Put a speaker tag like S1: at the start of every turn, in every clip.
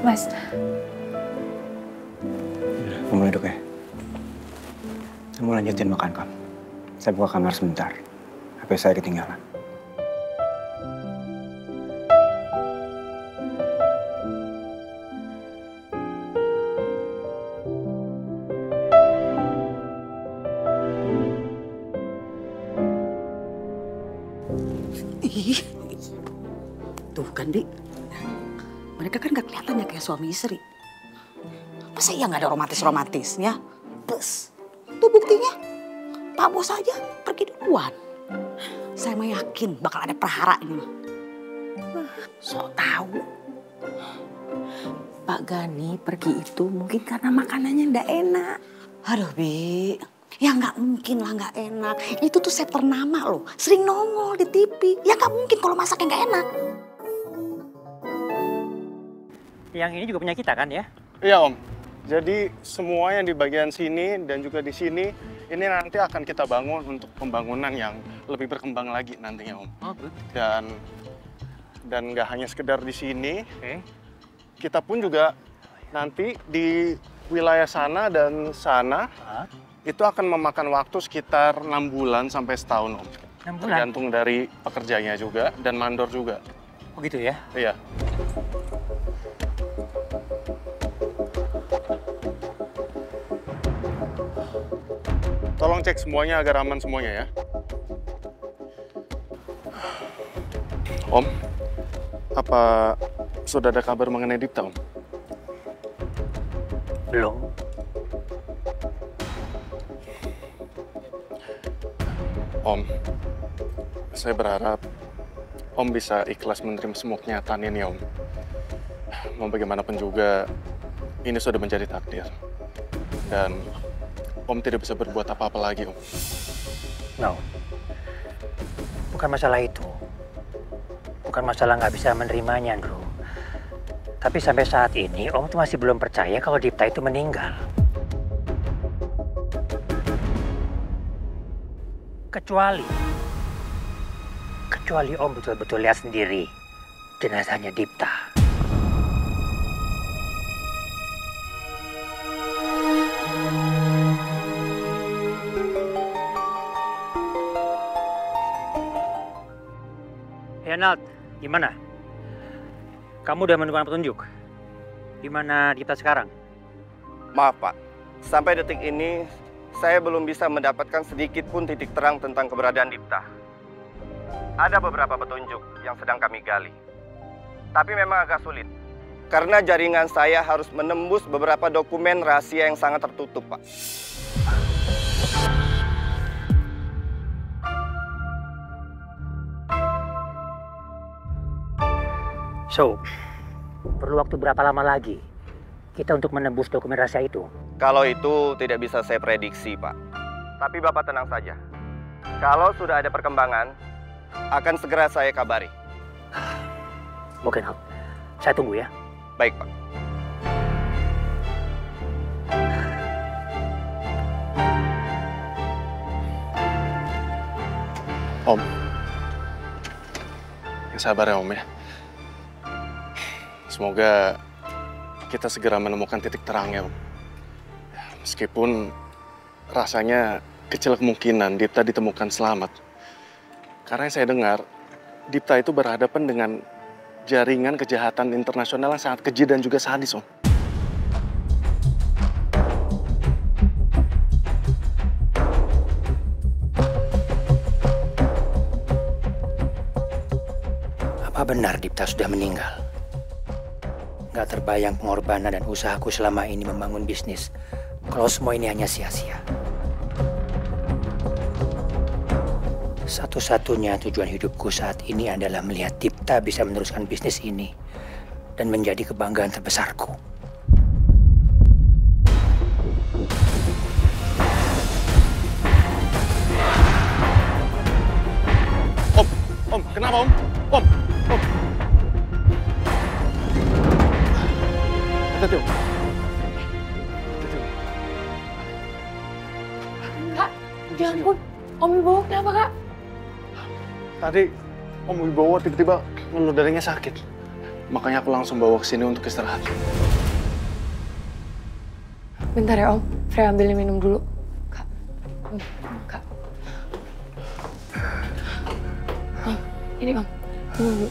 S1: Mas.
S2: Kamu duduk ya. Saya mau lanjutin makan kamu. Saya buka kamar sebentar. HP saya ketinggalan.
S3: Ih, tuh kan, Dik. Mereka kan gak kelihatannya kayak suami istri. Masa iya gak ada romantis-romantisnya? Bes, tuh buktinya. Pak Bos aja pergi duluan. Saya mah yakin bakal ada perhara ini. Sok tahu.
S4: Pak Gani pergi itu mungkin karena makanannya ndak enak.
S3: Aduh, Bi. Ya nggak mungkin lah nggak enak. Itu tuh chef ternama loh. Sering nongol di TV. Ya nggak mungkin kalau masaknya nggak enak.
S5: Yang ini juga punya kita kan ya?
S6: Iya Om. Jadi semua yang di bagian sini dan juga di sini ini nanti akan kita bangun untuk pembangunan yang lebih berkembang lagi nantinya Om.
S5: Oh, good.
S6: Dan nggak hanya sekedar di sini.
S5: Oke.
S6: Kita pun juga nanti di wilayah sana dan sana itu akan memakan waktu sekitar 6 bulan sampai setahun Om.
S5: 6 bulan?
S6: Tergantung dari pekerjanya juga dan mandor juga.
S5: Oh gitu ya?
S6: Iya. Tolong cek semuanya agar aman semuanya ya. Om, apa sudah ada kabar mengenai Dipta, Om?
S5: Belum.
S6: Om, saya berharap Om bisa ikhlas menerima semua kenyataan ini, Om. Mau bagaimanapun juga, ini sudah menjadi takdir. Dan Om tidak bisa berbuat apa-apa lagi, Om.
S5: No. Bukan masalah itu. Bukan masalah nggak bisa menerimanya, Andrew. Tapi sampai saat ini, Om tuh masih belum percaya kalau Dipta itu meninggal. Kecuali Om betul-betul lihat sendiri jenazahnya Dipta. Ya, Nat, gimana? Kamu udah menemukan petunjuk? Di mana Dipta sekarang?
S7: Maaf Pak, sampai detik ini saya belum bisa mendapatkan sedikit pun titik terang tentang keberadaan Dipta. Ada beberapa petunjuk yang sedang kami gali. Tapi memang agak sulit. Karena jaringan saya harus menembus beberapa dokumen rahasia yang sangat tertutup, Pak.
S5: So, perlu waktu berapa lama lagi kita untuk menembus dokumen rahasia itu?
S7: Kalau itu tidak bisa saya prediksi, Pak. Tapi Bapak tenang saja. Kalau sudah ada perkembangan, akan segera saya kabari.
S5: Oke, Nat. Saya tunggu ya.
S7: Baik, Pak.
S6: Om, yang sabar ya Om ya. Semoga kita segera menemukan titik terangnya, Om. Meskipun rasanya kecil kemungkinan Dipta ditemukan selamat. Karena yang saya dengar, Dipta itu berhadapan dengan jaringan kejahatan internasional yang sangat keji dan juga sadis, Om.
S5: Apa benar Dipta sudah meninggal? Gak terbayang pengorbanan dan usahaku selama ini membangun bisnis. Kalau semua ini hanya sia-sia. Satu-satunya tujuan hidupku saat ini adalah melihat Dipta bisa meneruskan bisnis ini dan menjadi kebanggaan terbesarku.
S6: Om, kenapa Om? Om. Hati-hati Om.
S1: Kak, ya ampun. Om Wibowo kenapa, Kak?
S6: Tadi Om Wibowo tiba-tiba ngeluh dadanya sakit. Makanya aku langsung bawa ke sini untuk istirahat.
S1: Bentar ya Om, Freya ambilin minum dulu. Kak, Kak. Om, ini Om, minum dulu.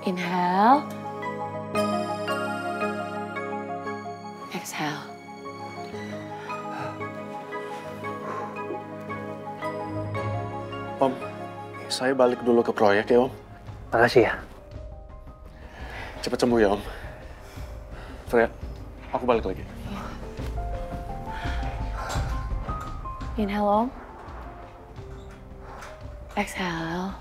S1: Inhale. Exhale.
S6: Om, saya balik dulu ke proyek ya Om.
S5: Makasih ya.
S6: Cepat sembuh ya Om. Freya, aku balik lagi.
S1: Inhale Om. Exhale.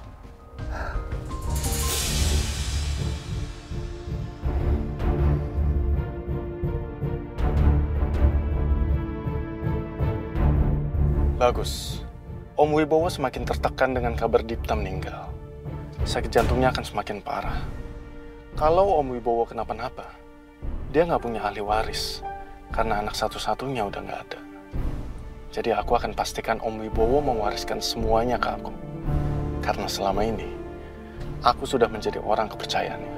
S6: Bagus. Om Wibowo semakin tertekan dengan kabar Dipta meninggal. Sakit jantungnya akan semakin parah. Kalau Om Wibowo kenapa-napa, dia nggak punya ahli waris. Karena anak satu-satunya udah nggak ada. Jadi aku akan pastikan Om Wibowo mewariskan semuanya ke aku. Karena selama ini, aku sudah menjadi orang kepercayaannya.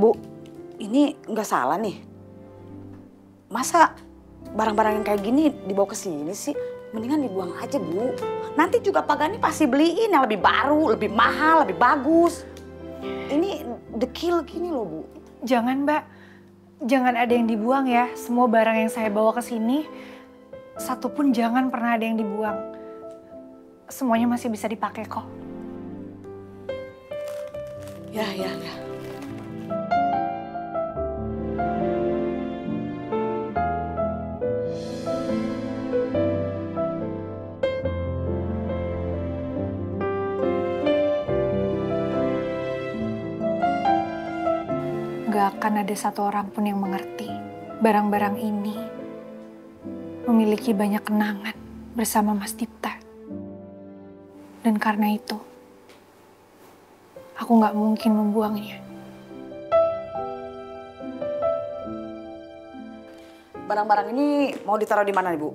S3: Bu, ini nggak salah nih. Masa barang-barang yang kayak gini dibawa ke sini sih? Mendingan dibuang aja, Bu. Nanti juga Pak Gani pasti beliin yang lebih baru, lebih mahal, lebih bagus. Ini dekil gini loh, Bu.
S8: Jangan, Mbak. Jangan ada yang dibuang ya. Semua barang yang saya bawa ke sini, satu pun jangan pernah ada yang dibuang. Semuanya masih bisa dipakai kok.
S3: Ya.
S8: Gak akan ada satu orang pun yang mengerti. Barang-barang ini memiliki banyak kenangan bersama Mas Dipta. Dan karena itu, aku gak mungkin membuangnya.
S3: Barang-barang ini mau ditaruh di mana, Ibu?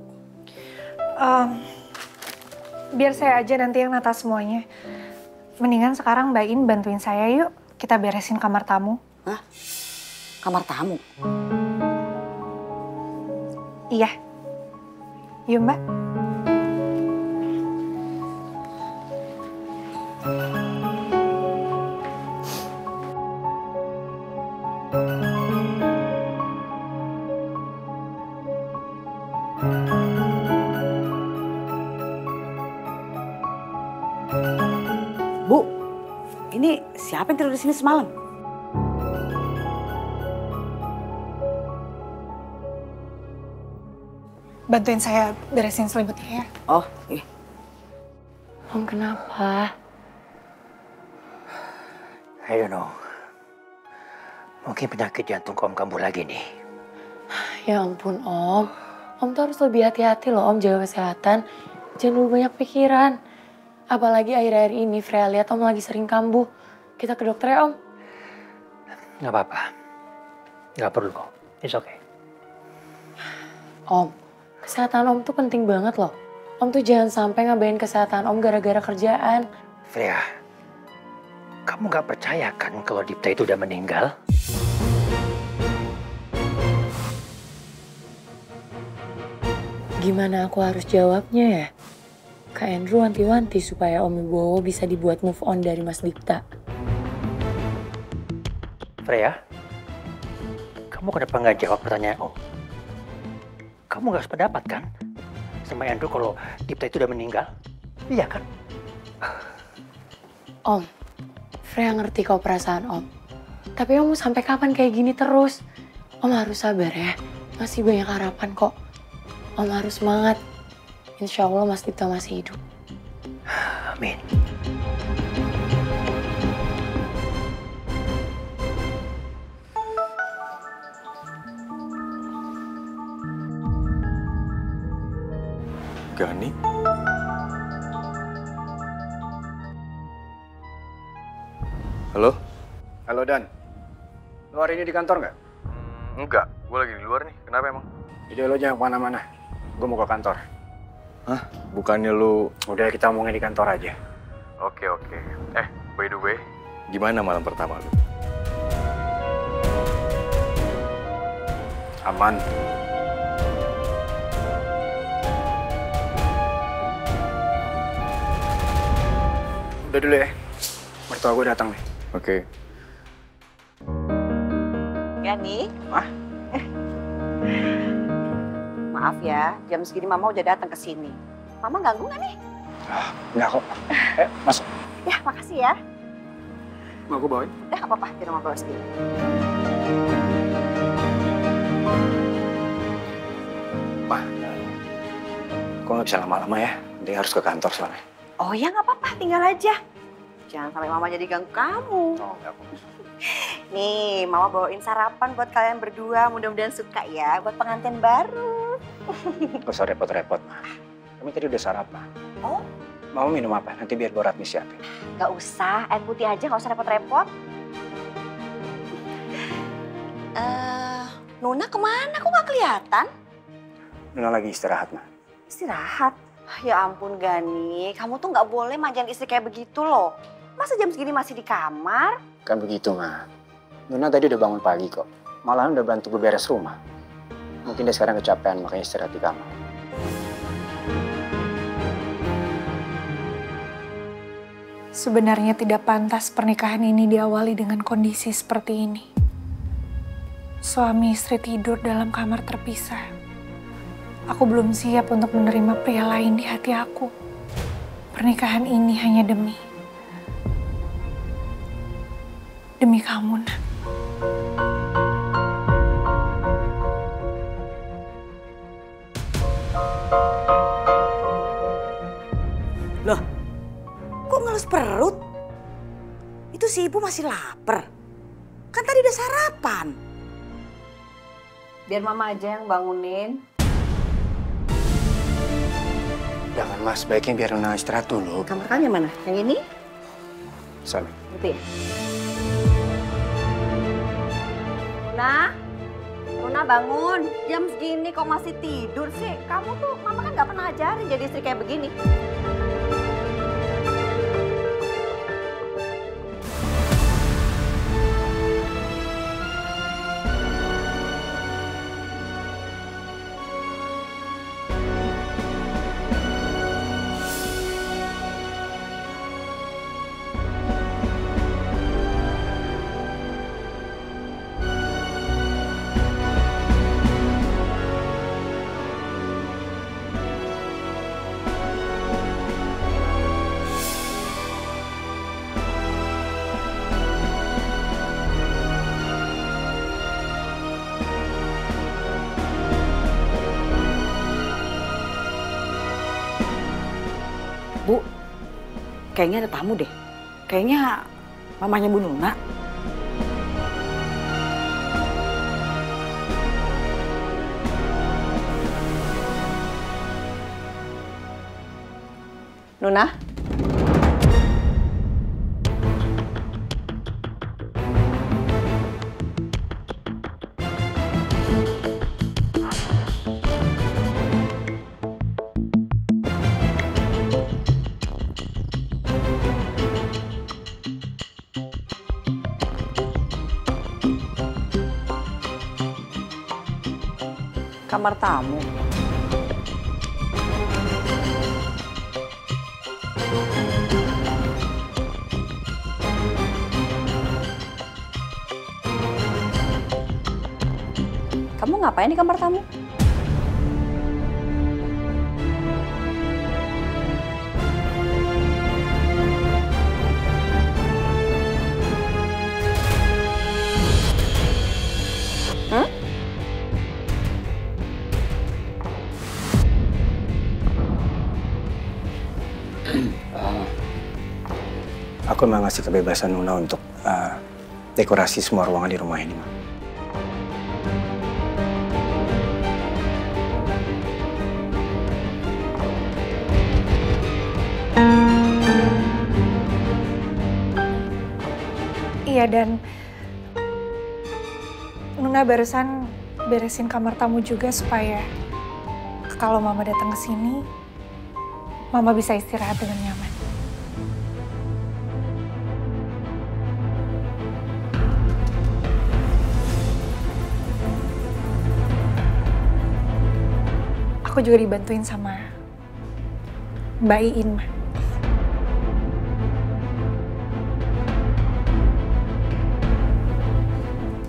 S8: Biar saya aja nanti yang nata semuanya. Mendingan sekarang Mbak In bantuin saya yuk. Kita beresin kamar tamu.
S3: Hah? Kamar tamu?
S8: Iya. Yuk, Mbak.
S3: Bu, ini siapa yang tidur di sini semalam?
S8: Bantuin saya beresin selimutnya ya.
S3: Oh, iya.
S1: Om kenapa?
S5: I don't know. Mungkin penyakit jantung Om kambuh lagi nih.
S1: Ya ampun Om. Om tuh harus lebih hati-hati loh Om, jaga kesehatan. Jangan dulu banyak pikiran. Apalagi akhir-akhir ini Freya lihat Om lagi sering kambuh. Kita ke dokter ya Om.
S5: Nggak apa-apa. Nggak perlu kok. It's okay.
S1: Om, kesehatan Om tuh penting banget loh. Om tuh jangan sampai ngabain kesehatan Om gara-gara kerjaan.
S5: Freya, kamu nggak percaya kan kalau Dipta itu udah meninggal?
S1: Gimana aku harus jawabnya ya? Kak Andrew wanti-wanti supaya Om Wibowo bisa dibuat move on dari Mas Dipta.
S5: Freya, kamu kenapa nggak jawab pertanyaan Om? Kamu nggak sependapat kan sama Andrew kalau Dipta itu udah meninggal? Iya kan?
S1: Om, Freya ngerti kok perasaan Om. Tapi Om mau sampai kapan kayak gini terus? Om harus sabar ya, masih banyak harapan kok. Om harus semangat. Insya Allah Mas Dipta masih hidup.
S5: Amin.
S6: Gani? Halo?
S2: Halo Dan, lo hari ini di kantor nggak?
S7: Enggak, gue lagi di luar nih. Kenapa emang?
S2: Jadi lo jangan kemana-mana, gue mau ke kantor.
S7: Hah? Bukannya lu...
S2: Udah kita omongin di kantor aja.
S7: Oke. By the way, gimana malam pertama lu?
S2: Aman. Udah dulu ya, mertua gue datang nih.
S7: Oke.
S3: Gani?
S2: Hah?
S3: Maaf ya, jam segini Mama udah datang ke sini. Mama ganggu nggak nih?
S2: Enggak kok. Masuk.
S3: Ya, makasih ya.
S2: Mau gue bawain?
S3: Udah, nggak apa-apa. Biar Mama bawa sendiri.
S2: Ma, gue nggak bisa lama-lama ya. Nanti harus ke kantor soalnya.
S3: Oh ya, nggak apa-apa. Tinggal aja. Jangan sampai Mama jadi ganggu kamu.
S2: Oh, enggak kok.
S3: Nih, Mama bawain sarapan buat kalian berdua. Mudah-mudahan suka ya, buat pengantin baru.
S2: Gak usah repot-repot, Ma. Kami tadi udah sarapan.
S3: Oh?
S2: Mau minum apa? Nanti biar Bu Ratmi siapin.
S3: Gak usah, air putih aja, gak usah repot-repot. Nuna kemana? Kok gak kelihatan?
S2: Nuna lagi istirahat, Ma.
S3: Istirahat? Ya ampun Gani, kamu tuh gak boleh manjain istri kayak begitu loh. Masa jam segini masih di kamar?
S2: Kan begitu, Ma. Nuna tadi udah bangun pagi kok. Malahan udah bantu gue beres rumah. Mungkin dia sekarang kecapean, makanya istirahat di kamar.
S8: Sebenarnya tidak pantas pernikahan ini diawali dengan kondisi seperti ini. Suami istri tidur dalam kamar terpisah. Aku belum siap untuk menerima pria lain di hati aku. Pernikahan ini hanya demi kamu, Nak.
S3: Loh, kok ngelus perut? Itu si ibu masih lapar. Kan tadi udah sarapan. Biar Mama aja yang bangunin.
S2: Jangan, Mas. Baiknya biar Nuna istirahat dulu.
S3: Kamar kamu yang mana? Yang ini?
S2: Sana.
S3: Gitu ya? Nuna bangun. Jam segini kok masih tidur sih? Kamu tuh, Mama kan gak pernah ajarin jadi istri kayak begini. Bu, kayaknya ada tamu deh. Kayaknya mamanya Bu Nuna. Nuna? Kamar tamu. Kamu ngapain di kamar tamu?
S2: Aku memang ngasih kebebasan Nuna untuk dekorasi semua ruangan di rumah ini, Ma.
S8: Iya, dan Nuna barusan beresin kamar tamu juga supaya kalau Mama datang ke sini, Mama bisa istirahat dengan nyaman. Aku juga dibantuin sama Mbak Iin, Ma.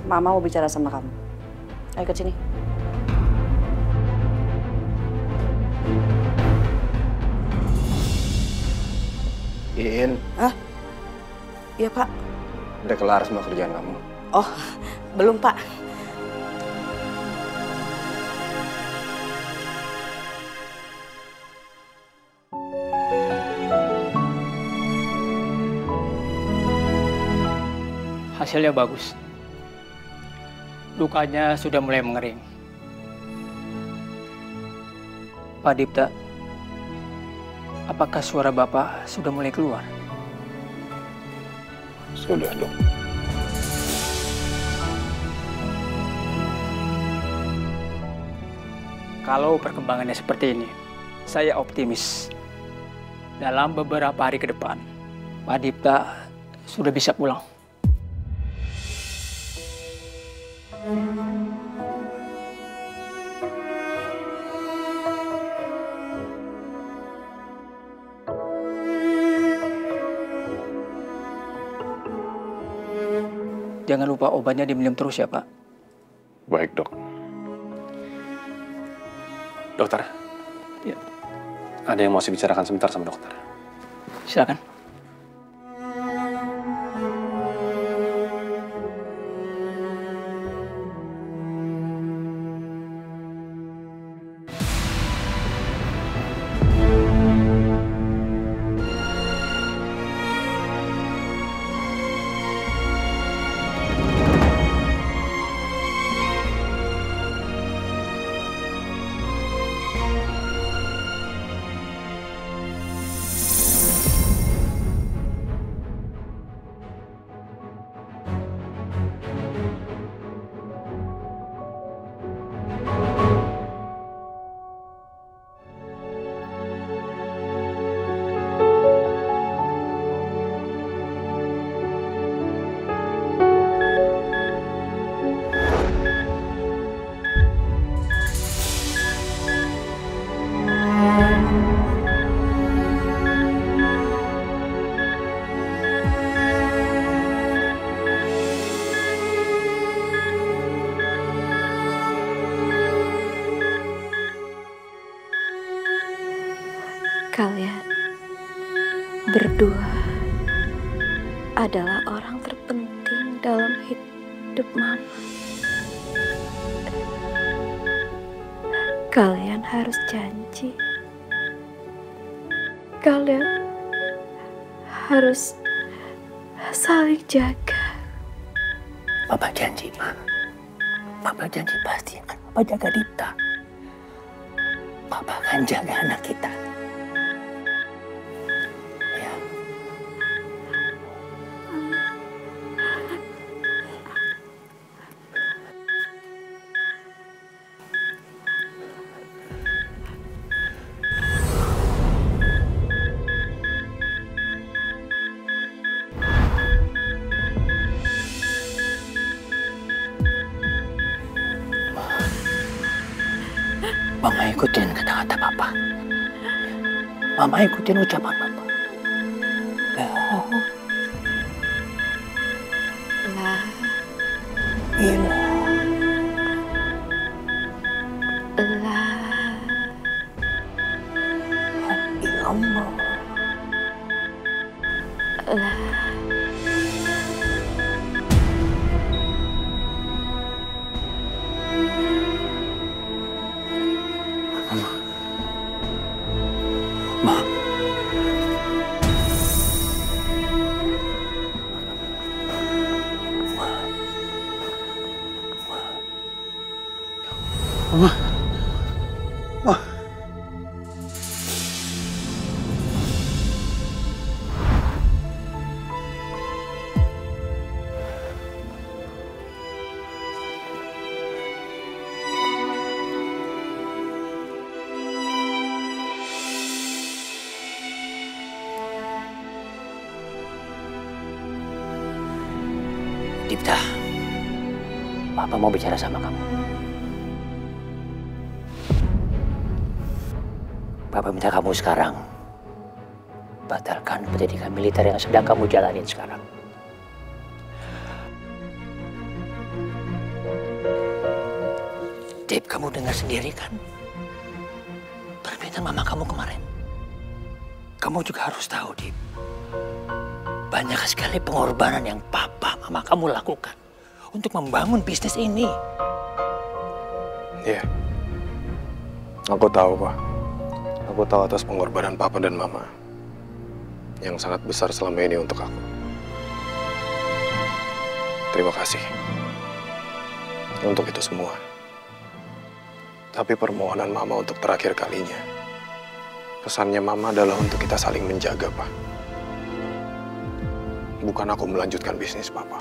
S3: Mama mau bicara sama kamu. Ayo ke sini.
S2: Iin,
S3: Hah? Iya, Pak.
S2: udah kelar semua kerjaan kamu.
S3: Oh, belum, Pak.
S9: Hasilnya bagus. Lukanya sudah mulai mengering. Pak Dipta, apakah suara Bapak sudah mulai keluar?
S2: Sudah, Dok.
S9: Kalau perkembangannya seperti ini, saya optimis. Dalam beberapa hari ke depan, Pak Dipta sudah bisa pulang. Jangan lupa obatnya diminum terus ya, Pak.
S6: Baik, Dok. Dokter.
S9: Ya.
S6: Ada yang mau saya bicarakan sebentar sama dokter.
S9: Silakan.
S10: Kalian berdua adalah orang terpenting dalam hidup Mama. Kalian harus janji. Kalian harus saling jaga.
S5: Papa janji, Ma. Papa janji pasti akan Papa jaga Dipta. Papa akan jaga anak kita. Ya. Mama ikutin kata-kata Papa. Mama ikutin ucapan Papa.
S10: La
S5: Ilah.
S10: la
S5: Illallah.
S10: la
S5: Ma. Ma. Ma. Papa mau bicara sama kamu. Papa minta kamu sekarang batalkan pendidikan militer yang sedang kamu jalanin sekarang. Dip, kamu dengar sendiri kan permintaan mama kamu kemarin. Kamu juga harus tahu, Dip. Banyak sekali pengorbanan yang papa mama kamu lakukan untuk membangun bisnis ini.
S6: Iya. Aku tahu, Pak. Aku tahu atas pengorbanan papa dan mama yang sangat besar selama ini untuk aku. Terima kasih untuk itu semua. Tapi permohonan mama untuk terakhir kalinya, pesannya mama adalah untuk kita saling menjaga, Pak. Bukan aku melanjutkan bisnis papa.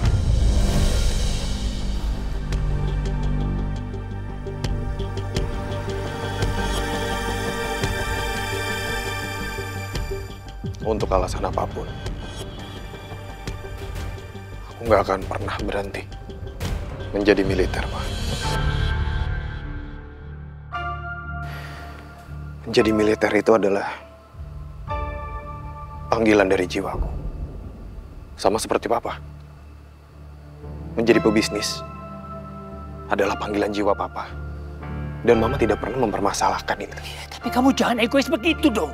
S6: Untuk alasan apapun, aku nggak akan pernah berhenti menjadi militer, Pak. Menjadi militer itu adalah panggilan dari jiwaku. Sama seperti papa. Menjadi pebisnis adalah panggilan jiwa papa. Dan mama tidak pernah mempermasalahkan itu.
S5: Tapi kamu jangan egois begitu dong.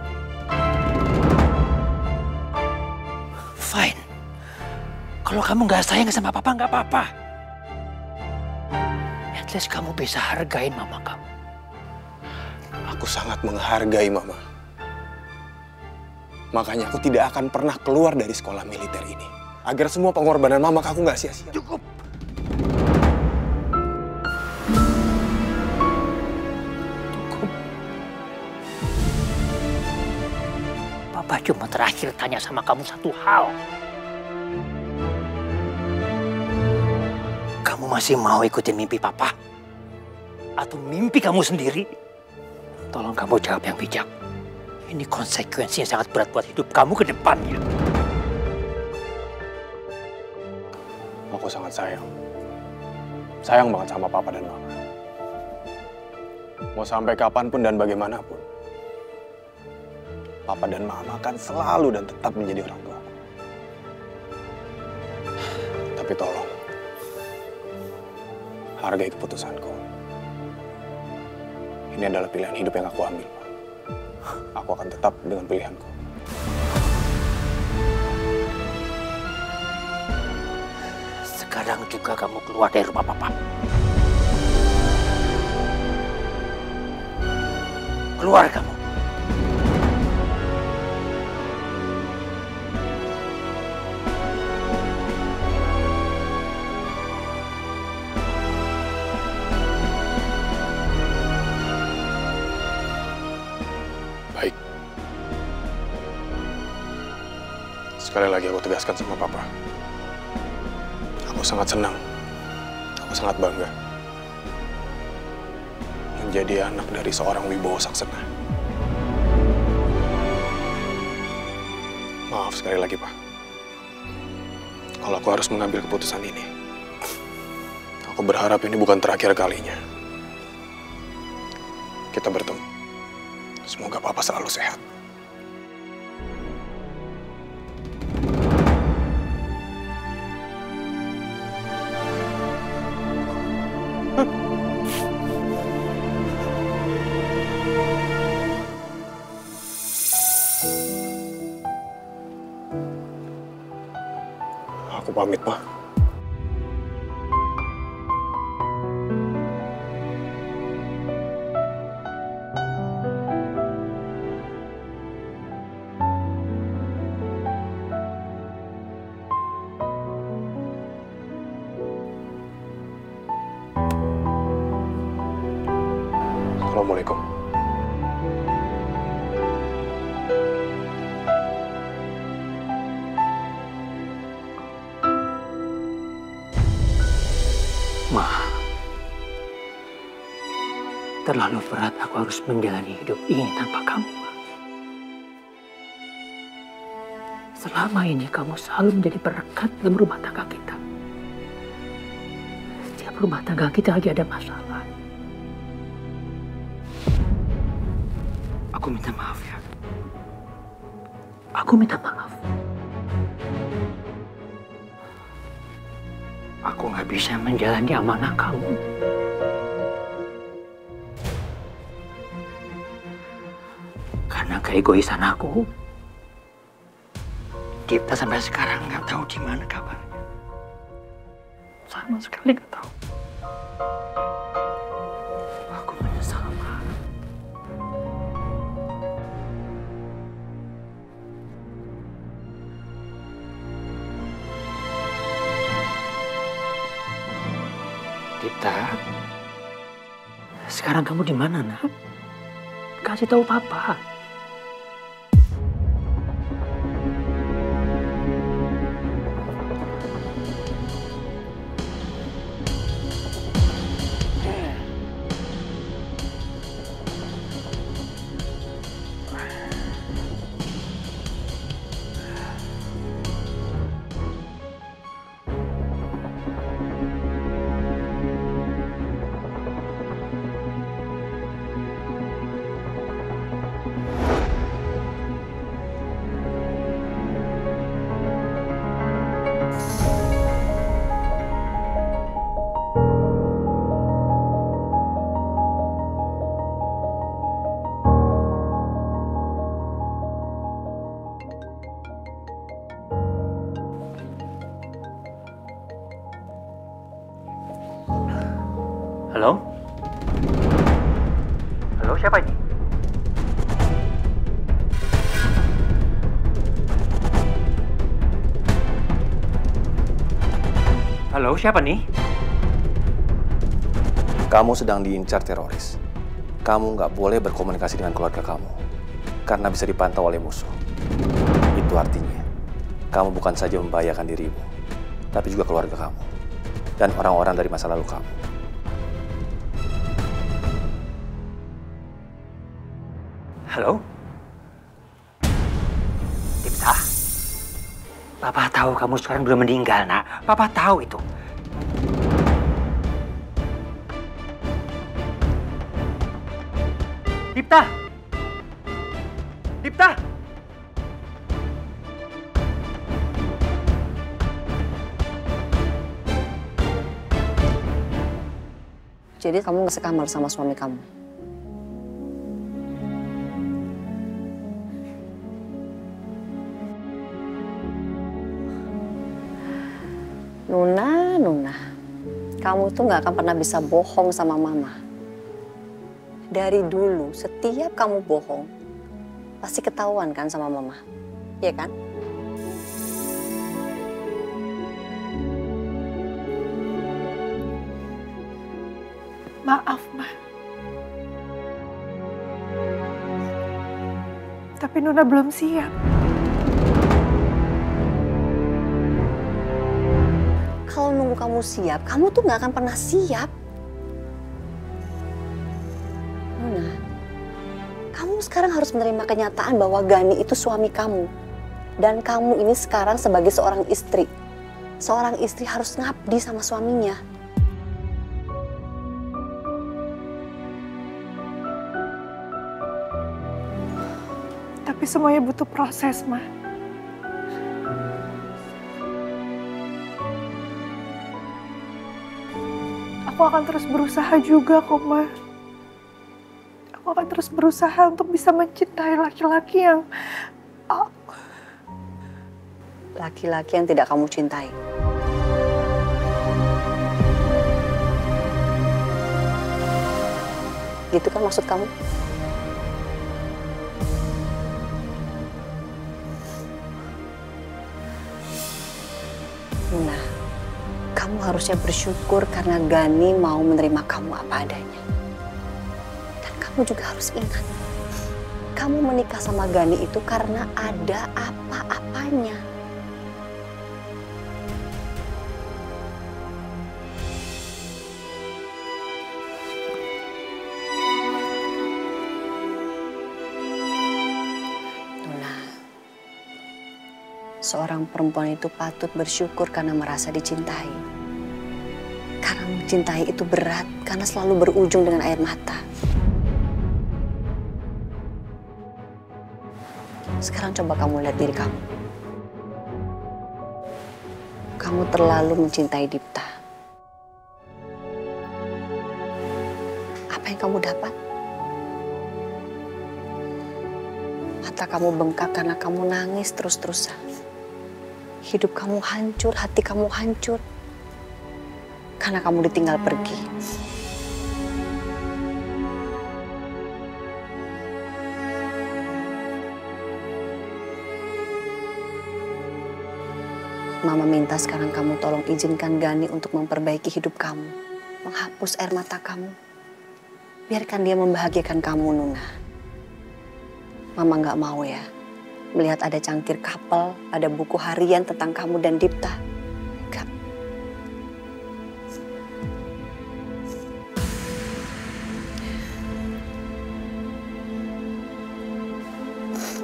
S5: Fine. Kalau kamu nggak sayang sama papa, nggak apa-apa. At least kamu bisa hargain mama kamu.
S6: Aku sangat menghargai mama. Makanya aku tidak akan pernah keluar dari sekolah militer ini. Agar semua pengorbanan mama aku nggak sia-sia.
S5: Cukup. Papa cuma terakhir tanya sama kamu satu hal. Kamu masih mau ikutin mimpi papa? Atau mimpi kamu sendiri? Tolong kamu jawab yang bijak. Ini konsekuensi yang sangat berat buat hidup kamu ke depannya.
S6: Aku sangat sayang. Sayang banget sama papa dan mama. Mau sampai kapanpun dan bagaimanapun, papa dan mama akan selalu dan tetap menjadi orang tua. Tapi tolong, hargai keputusanku. Ini adalah pilihan hidup yang aku ambil, Pak. Aku akan tetap dengan pilihanku.
S5: Sekarang juga kamu keluar dari rumah papa. Keluar kamu.
S6: Baik. Sekali lagi aku tegaskan sama papa. Aku sangat senang. Aku sangat bangga menjadi anak dari seorang Wibowo Saksena. Maaf sekali lagi, Pak. Kalau aku harus mengambil keputusan ini. Aku berharap ini bukan terakhir kalinya. Kita bertemu. Semoga papa selalu sehat. Aku pamit, Pak. Assalamualaikum.
S5: Ma, terlalu berat aku harus menjalani hidup ini tanpa kamu. Selama ini kamu selalu menjadi berkat dalam rumah tangga kita. Setiap Tapi rumah tangga kita lagi ada masalah. Aku minta maaf ya. Aku minta maaf. Aku nggak bisa menjalani amanah kamu. Karena keegoisan aku, Dipta sampai sekarang nggak tahu di mana kabarnya. Sama sekali nggak tahu. Aku menyesal banget. Dipta, sekarang kamu di mana, nak? Kasih tahu papa. Halo? Halo, siapa ini? Halo, siapa nih?
S7: Kamu sedang diincar teroris. Kamu nggak boleh berkomunikasi dengan keluarga kamu, karena bisa dipantau oleh musuh. Itu artinya, kamu bukan saja membahayakan dirimu, tapi juga keluarga kamu, dan orang-orang dari masa lalu kamu.
S5: Halo? Dipta? Papa tahu kamu sekarang belum meninggal, nak. Papa tahu itu. Dipta! Dipta!
S3: Jadi kamu nggak sekamar sama suami kamu? Nuna, kamu tuh nggak akan pernah bisa bohong sama mama. Dari dulu, setiap kamu bohong, pasti ketahuan kan sama mama, iya kan?
S8: Maaf, Ma. Tapi Nuna belum siap.
S3: Kalau nunggu kamu siap, kamu tuh nggak akan pernah siap. Nuna, kamu sekarang harus menerima kenyataan bahwa Gani itu suami kamu. Dan kamu ini sekarang sebagai seorang istri. Seorang istri harus ngabdi sama suaminya.
S8: Tapi semuanya butuh proses, Ma. Aku akan terus berusaha juga kok, Ma. Aku akan terus berusaha untuk bisa mencintai laki-laki yang...
S3: Laki-laki yang tidak kamu cintai. Gitu kan maksud kamu? Nah, kamu harusnya bersyukur karena Gani mau menerima kamu apa adanya. Dan kamu juga harus ingat, kamu menikah sama Gani itu karena ada apa-apanya. Seorang perempuan itu patut bersyukur karena merasa dicintai. Karena mencintai itu berat karena selalu berujung dengan air mata. Sekarang coba kamu lihat diri kamu. Kamu terlalu mencintai Dipta. Apa yang kamu dapat? Mata kamu bengkak karena kamu nangis terus-terusan. Hidup kamu hancur, hati kamu hancur. Karena kamu ditinggal pergi. Mama minta sekarang kamu tolong izinkan Gani untuk memperbaiki hidup kamu. Menghapus air mata kamu. Biarkan dia membahagiakan kamu, Nuna. Mama nggak mau ya melihat ada cangkir kapal, ada buku harian tentang kamu dan Dipta. Enggak.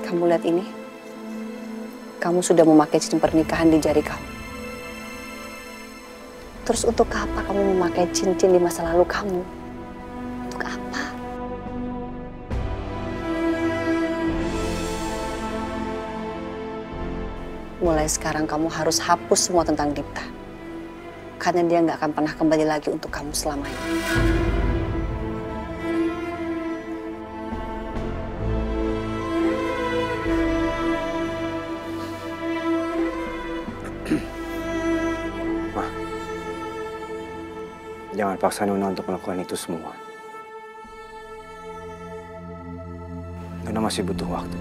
S3: Kamu lihat ini. Kamu sudah memakai cincin pernikahan di jari kamu. Terus untuk apa kamu memakai cincin di masa lalu kamu? Untuk apa? Mulai sekarang kamu harus hapus semua tentang Dipta. Karena dia nggak akan pernah kembali lagi untuk kamu selamanya.
S2: Jangan paksa Nuna untuk melakukan itu semua. Nuna masih butuh waktu.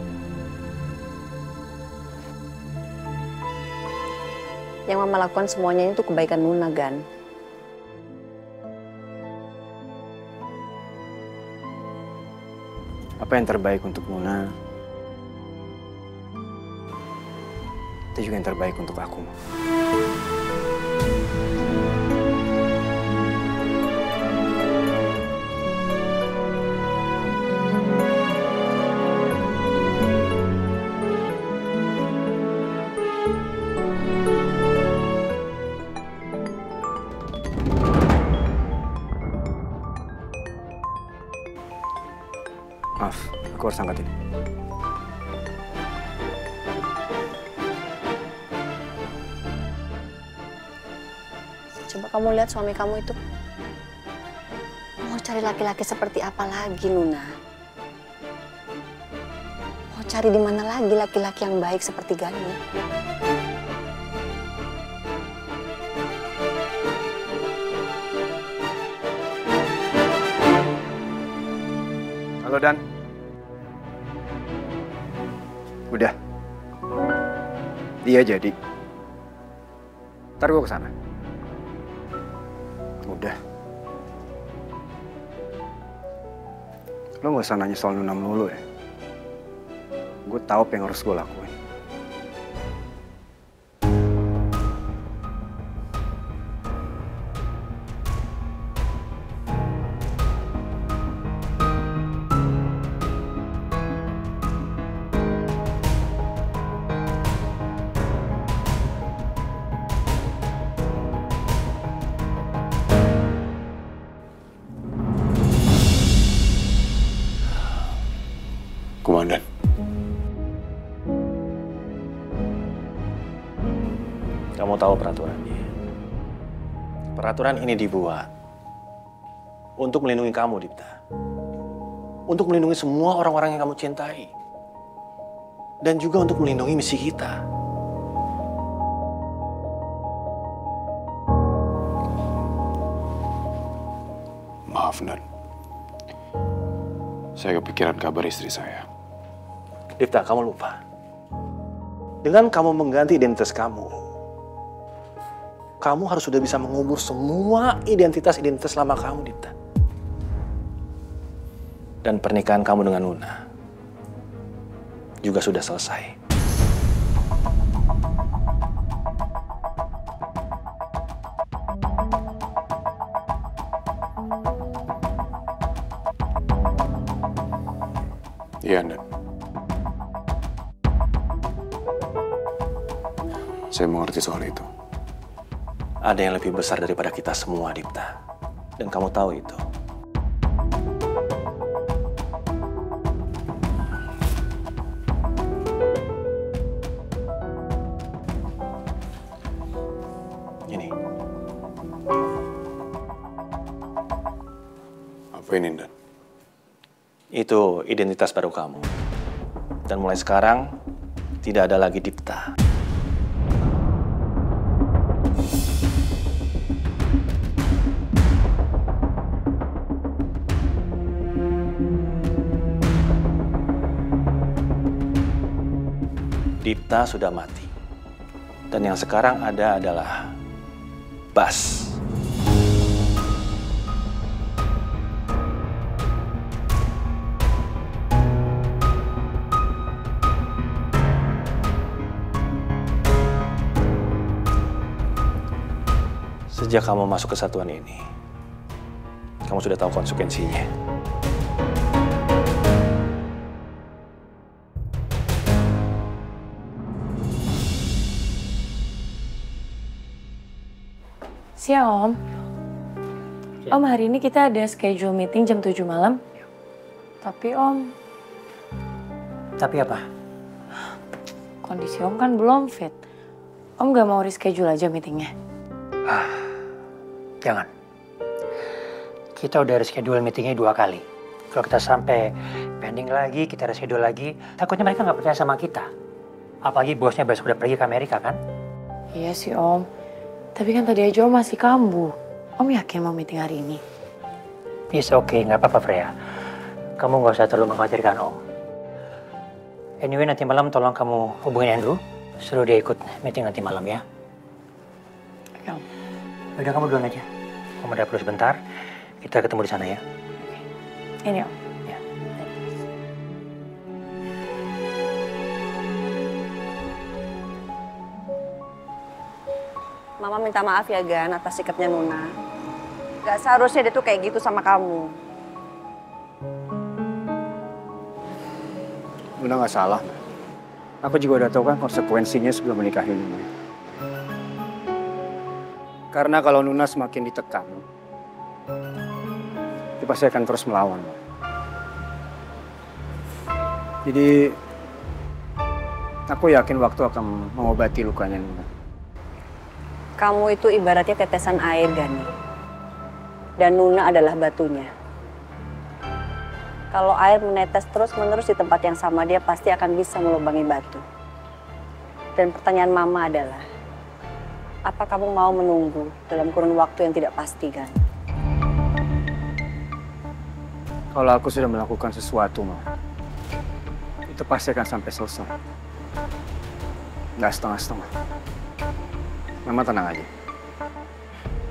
S3: Yang Mama lakukan semuanya itu kebaikan Nuna, Gan.
S2: Apa yang terbaik untuk Nuna, itu juga yang terbaik untuk aku. Maaf, aku harus angkat ini.
S3: Coba kamu lihat suami kamu itu. Mau cari laki-laki seperti apa lagi, Nuna? Mau cari di mana lagi laki-laki yang baik seperti Gani?
S2: Halo, Dan. Udah. Iya jadi. Ntar gue kesana. Udah. Lo gak usah nanya soal Nuna melulu ya. Gue tahu apa yang harus gue lakuin.
S6: Komandan.
S11: Kamu tahu peraturannya. Peraturan ini dibuat untuk melindungi kamu, Dipta. Untuk melindungi semua orang-orang yang kamu cintai. Dan juga untuk melindungi misi kita.
S6: Maaf, Nan. Saya kepikiran kabar istri saya.
S11: Dipta, kamu lupa. Dengan kamu mengganti identitas kamu, kamu harus sudah bisa mengubur semua identitas lama kamu, Dipta. Dan pernikahan kamu dengan Nuna juga sudah selesai.
S6: Iya, Nan. Saya mengerti soal itu.
S11: Ada yang lebih besar daripada kita semua, Dipta. Dan kamu tahu itu. Ini.
S6: Apa ini, Dan?
S11: Itu identitas baru kamu. Dan mulai sekarang, tidak ada lagi Dipta. Dipta sudah mati. Dan yang sekarang ada adalah Bas. Sejak kamu masuk kesatuan ini, kamu sudah tahu konsekuensinya.
S1: Siang, Om. Om, hari ini kita ada schedule meeting jam 7 malam. Tapi, Om...
S5: Tapi apa?
S1: Kondisi Om kan belum fit. Om gak mau reschedule aja meetingnya?
S5: Jangan. Kita udah reschedule meetingnya 2 kali. Kalau kita sampai pending lagi, kita reschedule lagi, takutnya mereka nggak percaya sama kita. Apalagi bosnya besok udah pergi ke Amerika kan?
S1: Iya sih, Om. Tapi kan tadi aja Om masih kambuh. Om yakin mau meeting hari ini?
S5: It's okay, nggak apa-apa Freya. Kamu nggak usah terlalu mengkhawatirkan Om. Anyway, nanti malam tolong kamu hubungin Andrew. Suruh dia ikut meeting nanti malam ya.
S1: Oke, Om.
S5: Udah kamu duluan aja. Om ada perlu sebentar. Kita ketemu di sana ya.
S1: Ini, Om.
S5: Ya.
S3: Mama minta maaf ya Gan atas sikapnya Nuna. Gak seharusnya dia tuh kayak gitu sama kamu.
S2: Luna nggak salah. Aku juga udah tahu kan konsekuensinya sebelum menikahi Luna. Karena kalau Nuna semakin ditekan, dia pasti akan terus melawan. Jadi, aku yakin waktu akan mengobati lukanya Nuna.
S3: Kamu itu ibaratnya tetesan air, Gani. Dan Nuna adalah batunya. Kalau air menetes terus-menerus di tempat yang sama, dia pasti akan bisa melubangi batu. Dan pertanyaan Mama adalah, apa kamu mau menunggu dalam kurun waktu yang tidak pasti, Gani?
S2: Kalau aku sudah melakukan sesuatu, Ma, itu pasti akan sampai selesai. Nggak setengah-setengah. Mama tenang aja.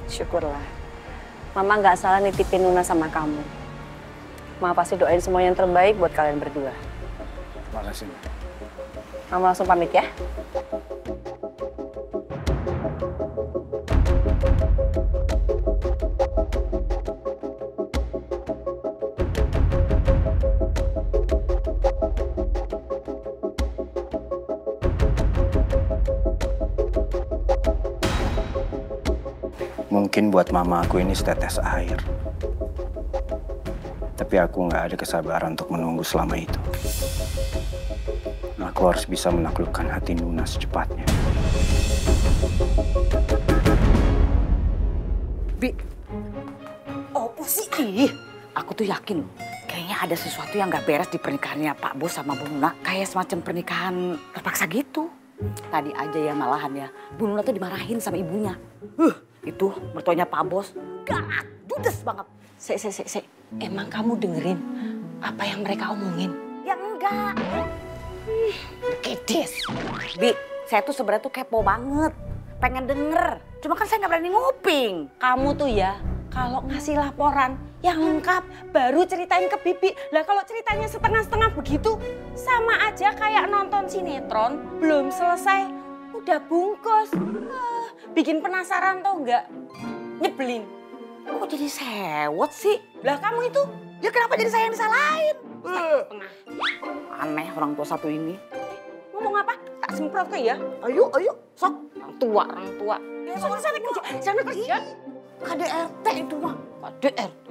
S3: Syukurlah. Mama nggak salah nitipin Nuna sama kamu. Mama pasti doain semua yang terbaik buat kalian berdua.
S2: Terima kasih.
S3: Mama langsung pamit ya.
S2: Mungkin buat mama aku ini setetes air. Tapi aku nggak ada kesabaran untuk menunggu selama itu. Aku harus bisa menaklukkan hati Nuna secepatnya.
S3: Bi, apa sih? Ih, aku tuh yakin loh. Kayaknya ada sesuatu yang nggak beres di pernikahannya Pak Bos sama Bu Nuna. Kayak semacam pernikahan terpaksa gitu. Tadi aja ya malahan ya, Bu Nuna tuh dimarahin sama ibunya. Itu mertuanya Pak Bos galak, judes banget.
S4: Se. Emang kamu dengerin apa yang mereka omongin?
S3: Ya enggak.
S4: Kedis.
S3: Bi, saya tuh sebenarnya tuh kepo banget. Pengen denger. Cuma kan saya nggak berani nguping.
S4: Kamu tuh ya, kalau ngasih laporan yang lengkap, baru ceritain ke Bibi. Lah kalau ceritanya setengah-setengah begitu, sama aja kayak nonton sinetron, belum selesai, udah bungkus. Bikin penasaran tau nggak? Nyebelin.
S3: Kok jadi sewot sih?
S4: Lah kamu itu,
S3: Ya kenapa jadi saya yang disalahin? Aneh orang tua satu ini.
S4: Ngomong apa? Tak semprot ke ya?
S3: Ayo, sok.
S4: Orang tua. Ya, sana kerja. Sana kerja.
S3: KDRT itu mah. KDRT.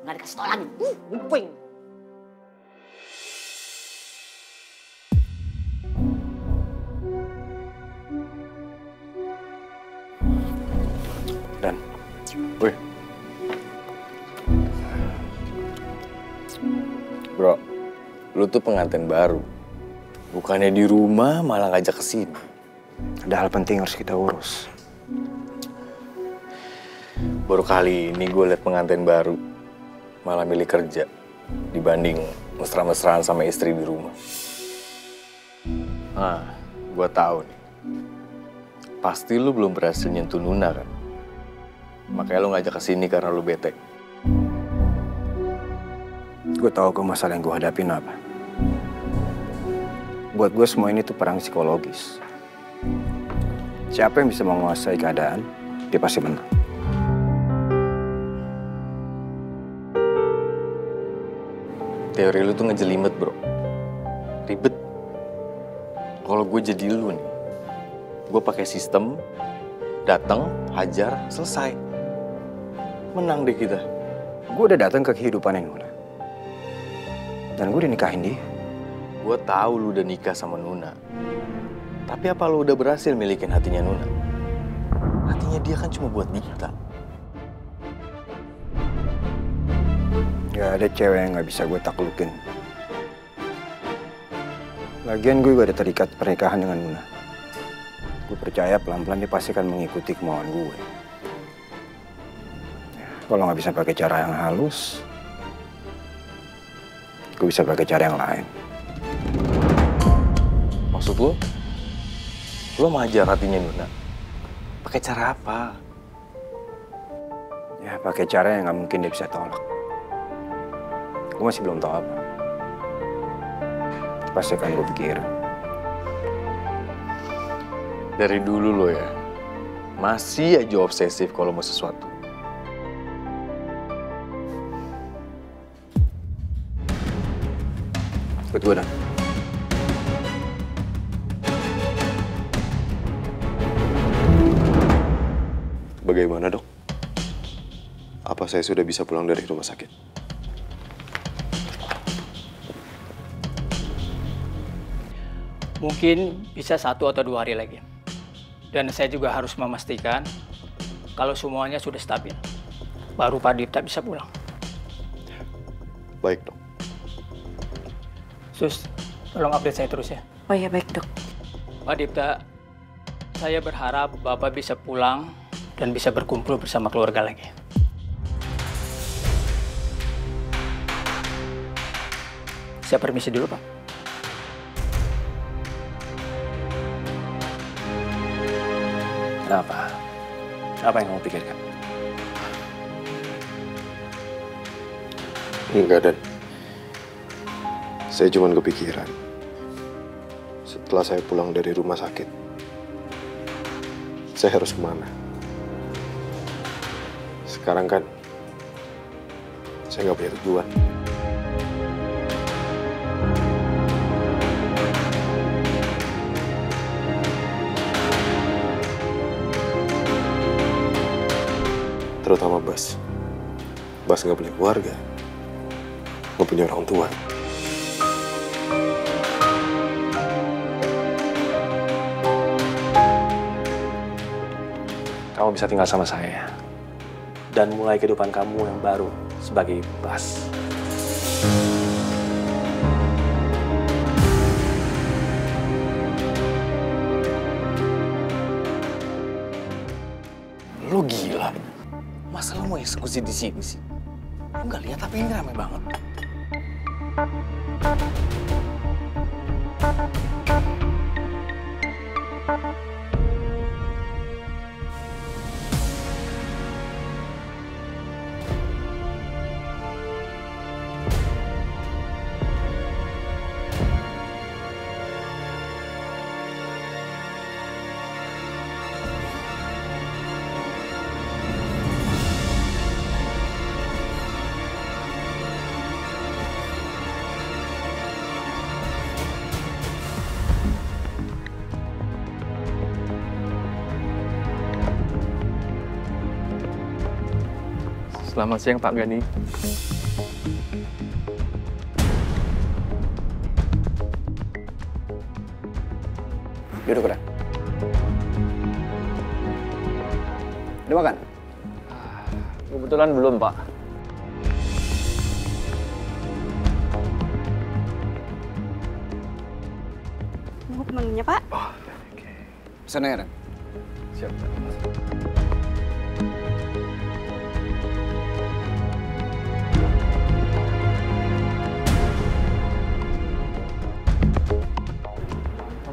S3: Nggak dikasih tau lagi. Uping.
S11: Dan, wih. Bro, lu tuh pengantin baru. Bukannya di rumah malah ngajak ke sini.
S2: Ada hal penting harus kita urus.
S11: Baru kali ini gue liat pengantin baru malah milih kerja dibanding mesra-mesraan sama istri di rumah. Nah, gue tahu nih. Pasti lu belum berhasil nyentuh Nuna kan? Makanya lu ngajak ke sini karena lu bete.
S2: Gue tahu kok masalah yang gue hadapin apa. Buat gue semua ini tuh perang psikologis. Siapa yang bisa menguasai keadaan, dia pasti menang.
S11: Teori lu tuh ngejelimet, bro. Ribet. Kalau gue jadi lu nih, gue pakai sistem, datang, hajar, selesai. Menang deh kita.
S2: Gue udah datang ke kehidupan Nuna. Dan gue udah nikahin dia.
S11: Gue tahu lu udah nikah sama Nuna. Tapi apa lu udah berhasil milikin hatinya Nuna? Hatinya dia kan cuma buat Dipta.
S2: Gak ada cewek yang gak bisa gue taklukin. Lagian gue udah terikat pernikahan dengan Nuna. Gue percaya pelan-pelan dia pasti akan mengikuti kemauan gue. Kalau nggak bisa pakai cara yang halus, gue bisa pakai cara yang lain.
S11: Maksud lo mau hajar hatinya Nuna? Pakai cara apa?
S2: Ya pakai cara yang nggak mungkin dia bisa tolak. Gue masih belum tahu apa. Pasti akan gue pikirin.
S11: Dari dulu lo ya, masih aja obsesif kalau mau sesuatu.
S2: Ikut gue, Dan.
S12: Bagaimana, Dok? Apa saya sudah bisa pulang dari rumah sakit?
S9: Mungkin bisa 1 atau 2 hari lagi. Dan saya juga harus memastikan kalau semuanya sudah stabil. Baru Pak Dipta bisa pulang.
S12: Baik, Dok.
S9: Sus, tolong update saya terus ya.
S3: Oh iya, baik, Dok.
S9: Pak Dipta, saya berharap Bapak bisa pulang dan bisa berkumpul bersama keluarga lagi. Saya permisi dulu, Pak.
S2: Kenapa? Apa yang kamu pikirkan?
S12: Enggak, Dan. Saya cuma kepikiran. Setelah saya pulang dari rumah sakit, saya harus kemana? Sekarang kan, saya nggak punya tujuan. Terutama Bas. Bas nggak punya keluarga, nggak punya orang tua.
S11: Kamu bisa tinggal sama saya. Dan mulai kehidupan kamu yang baru sebagai Bas. Lo gila. Masa lo mau eksekusi di sini sih? Lo nggak lihat apa ini ramai banget.
S13: Selamat siang Pak Gani.
S2: Duduk, Ren. Udah makan?
S13: Kebetulan belum, Pak.
S10: Tunggu menunya, Pak.
S2: Sana ya, Ren.
S13: Siap.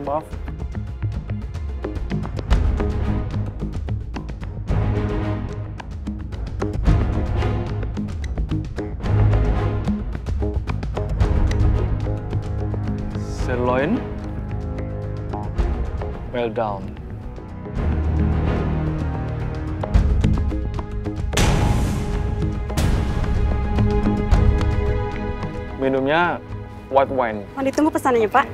S13: Maaf. Sirloin, well done. Minumnya white wine.
S10: Mau ditunggu pesanannya, Pak?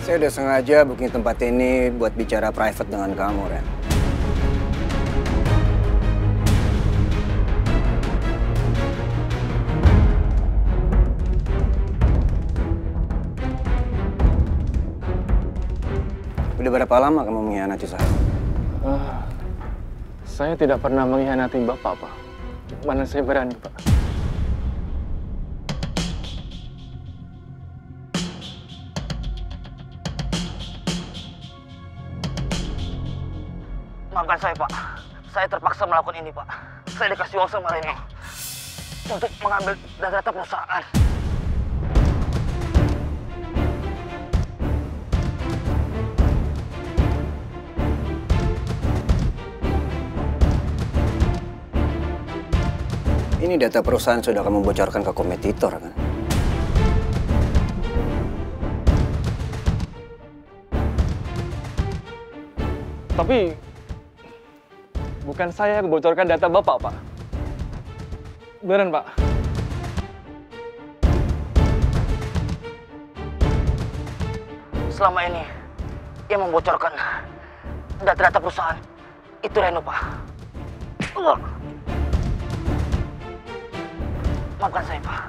S2: Saya udah sengaja booking tempat ini buat bicara private dengan kamu, Ren. Udah berapa lama kamu mengkhianati saya?
S13: Saya tidak pernah mengkhianati Bapak, Pak. Mana saya berani, Pak.
S14: Maafkan saya, Pak. Saya terpaksa melakukan ini, Pak. Saya dikasih uang sama Reno untuk mengambil data perusahaan.
S2: Ini data perusahaan sudah kamu bocorkan ke kompetitor, kan?
S13: Tapi bukan saya yang bocorkan data Bapak, Pak. Beneran, Pak.
S14: Selama ini, yang membocorkan data-data perusahaan itu Reno, Pak. Maafkan saya, Pak.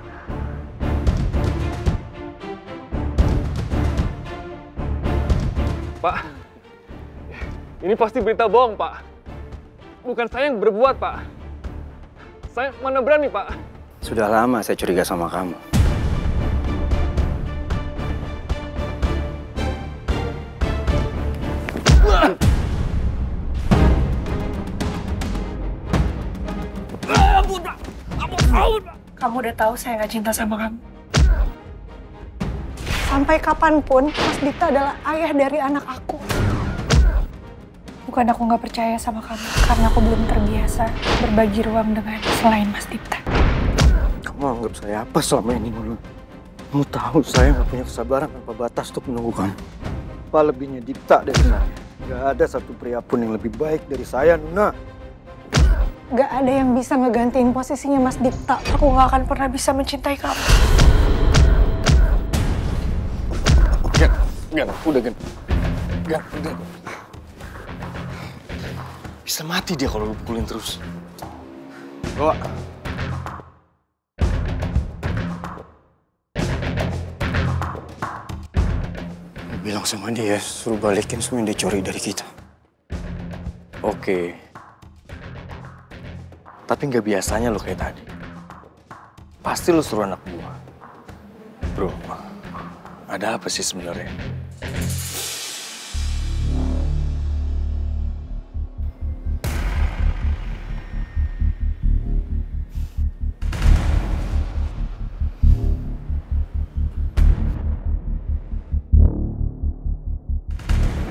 S13: Pak, ini pasti berita bohong, Pak. Bukan saya yang berbuat, Pak. Saya mana berani, Pak.
S2: Sudah lama saya curiga sama kamu.
S8: Kamu udah tahu saya nggak cinta sama kamu.
S10: Sampai kapanpun, Mas Dipta adalah ayah dari anak aku.
S8: Bukan aku nggak percaya sama kamu, karena aku belum terbiasa berbagi ruang dengan selain Mas Dipta.
S2: Kamu anggap saya apa selama ini, Nuna? Kamu tahu saya nggak punya kesabaran tanpa batas untuk menunggu kamu. Apa lebihnya Dipta dari saya? Gak ada satu pria pun yang lebih baik dari saya, Nuna.
S10: Gak ada yang bisa ngegantiin posisinya Mas Dipta.
S8: Aku nggak akan pernah bisa mencintai kamu.
S12: Gan, udah Gan. Gan, udah. Bisa mati dia kalau lu pukulin terus. Bawa.
S2: Bilang sama dia, suruh balikin semua yang dia curi dari kita.
S12: Oke. Tapi nggak biasanya lo kayak tadi. Pasti lo suruh anak buah. Bro, ada apa sih sebenarnya?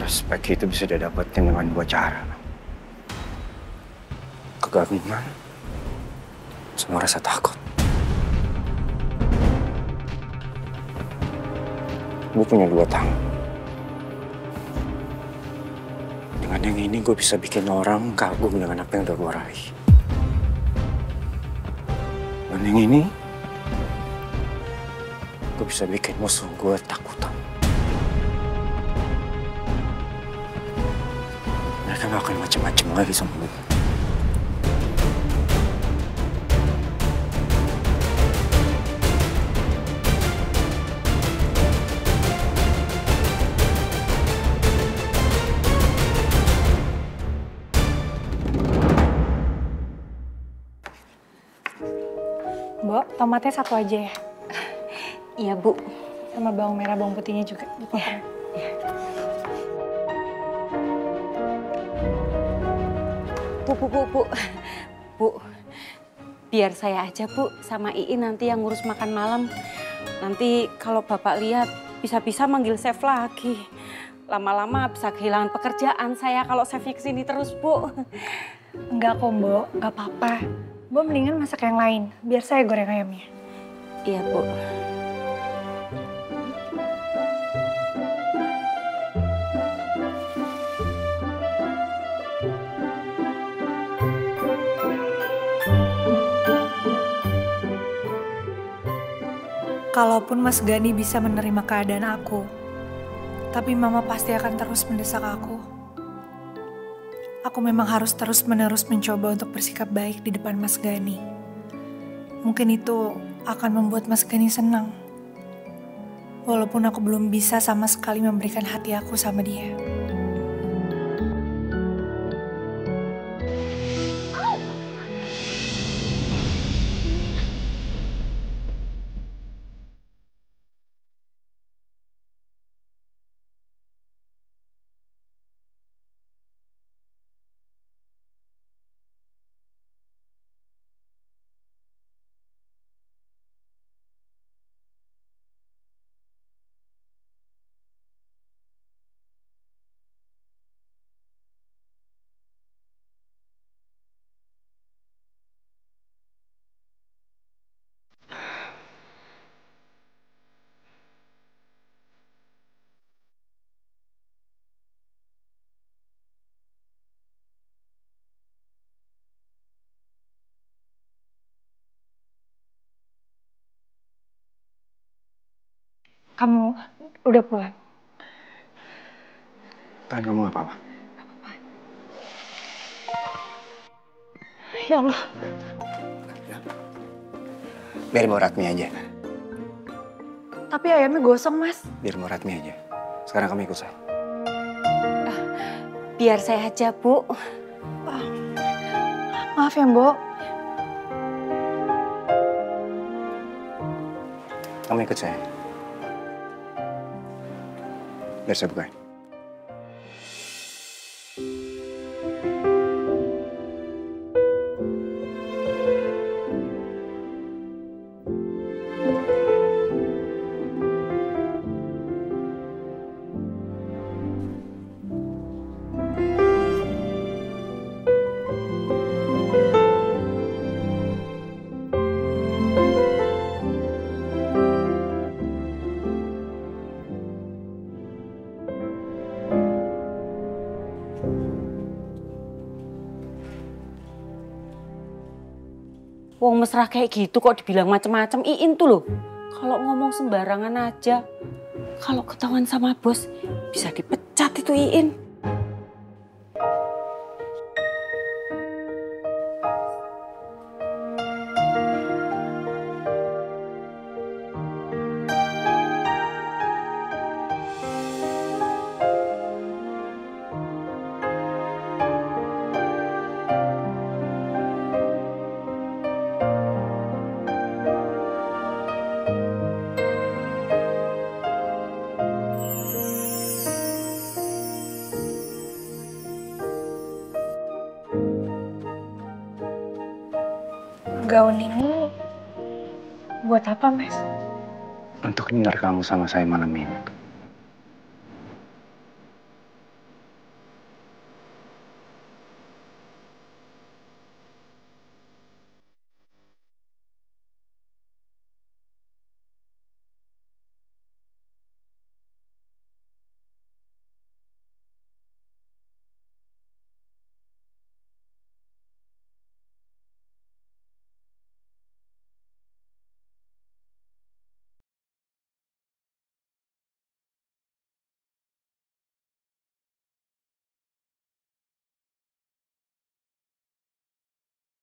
S2: Respect itu bisa didapatkan dengan dua cara. Kegagungan sama rasa takut. Gue punya dua tangan. Dengan yang ini gue bisa bikin orang kagum dengan apa yang udah gue raih. Dan yang ini, gue bisa bikin musuh gue takutan. Mereka gak akan macem-macem lagi sama gue.
S8: Mbok, tomatnya satu aja ya?
S4: Iya, Bu.
S8: Sama bawang merah, bawang putihnya juga.
S4: Iya. Bu. Biar saya aja, Bu, sama Iin nanti yang ngurus makan malam. Nanti kalau Bapak lihat, bisa-bisa manggil chef lagi. Lama-lama bisa kehilangan pekerjaan saya kalau chefnya kesini terus, Bu.
S8: Enggak kok, Mbok. Enggak apa-apa. Mbok mendingan masak yang lain, biar saya goreng ayamnya.
S4: Iya, Bu.
S8: Kalaupun Mas Gani bisa menerima keadaan aku, tapi Mama pasti akan terus mendesak aku. Aku memang harus terus-menerus mencoba untuk bersikap baik di depan Mas Gani. Mungkin itu akan membuat Mas Gani senang. Walaupun aku belum bisa sama sekali memberikan hati aku sama dia. Kamu udah pulang?
S2: Tangan kamu gak apa-apa?
S8: Ya Allah.
S2: Biar mau Ratmi aja.
S8: Tapi ayamnya gosong, Mas.
S2: Biar mau Ratmi aja. Sekarang kamu ikut saya.
S4: Biar saya aja, Bu.
S8: Maaf ya, Mbok.
S2: Kamu ikut saya. Biar saya bukain.
S4: Wong mesra kayak gitu kok dibilang macem-macem. Iin tuh loh, kalau ngomong sembarangan aja. Kalau ketahuan sama bos, bisa dipecat itu Iin.
S8: Gaun ini buat apa, Mas?
S2: Untuk dinner kamu sama saya malam ini.